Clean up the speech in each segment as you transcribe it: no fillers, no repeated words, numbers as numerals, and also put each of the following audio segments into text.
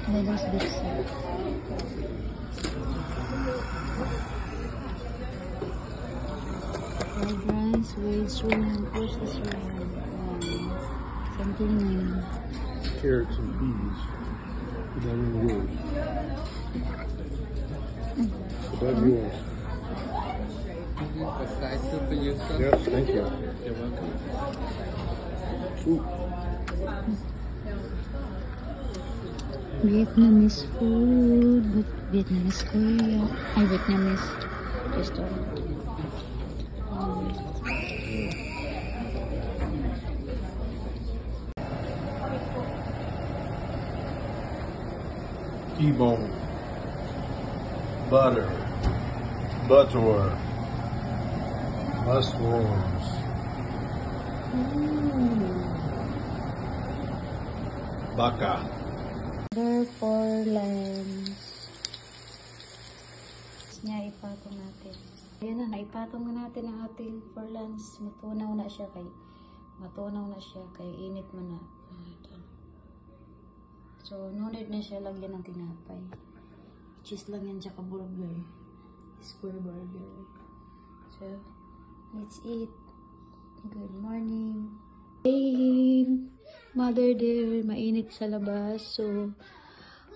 Noodles Dixie. Fried rice with shrimp. Where's the shrimp? Something new. Carrots and peas. Put that in yours. Put that in yours. Nice soup for you, sir. Yes, thank you. You're welcome. Soup. Vietnamese food, but Vietnamese Korea. Ay, Vietnamese restaurant. T-bone. Butter. Mushrooms. Baka. Order for lunch. Niya ipatong natin. Ayan na, naipatong na natin ang ating for lunch. Matunaw na siya kay init mo na. Ito. So, no need na siya lagyan ng tinapay. Cheese lang yan, tsaka burger. Square burger. So, let's eat. Good morning. Hey, mother dear, mainit sa labas. So,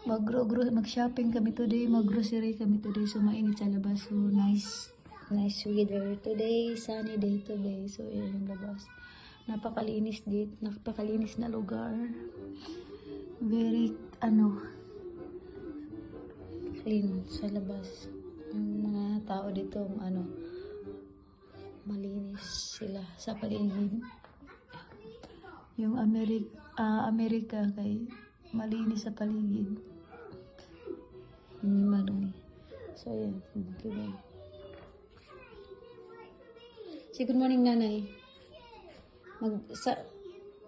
mag-shopping kami today, mag-grocery kami today. So, mainit sa labas. So, nice weather today, sunny day today. So, yun yung labas. Napakalinis na lugar. Very, clean sa labas. Yung mga tao dito, malinis sila sa paligid. Yung Amerika kay malinis sa paligid. Hindi marumi. So, ayan. Say good morning, nanay.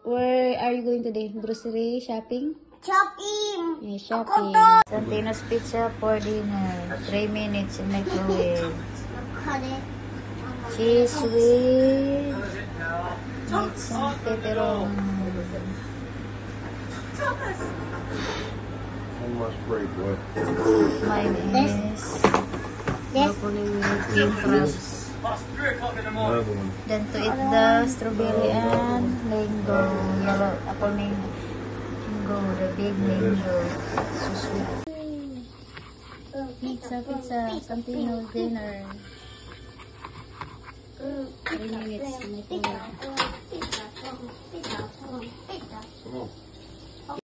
Where are you going today? Grocery? Shopping? Shopping! Yeah, shopping. Santino's Pizza for dinner. 3 minutes in microwave. Cheese with meat and pepperoni. One must break, boy. Mayonnaise. Broccoli with cream crabs. Another one. Then to eat the strawberry and mango. Yellow apple mango. The big mango. So sweet. Pizza. Santino's dinner. 3 minutes in microwave. Come on.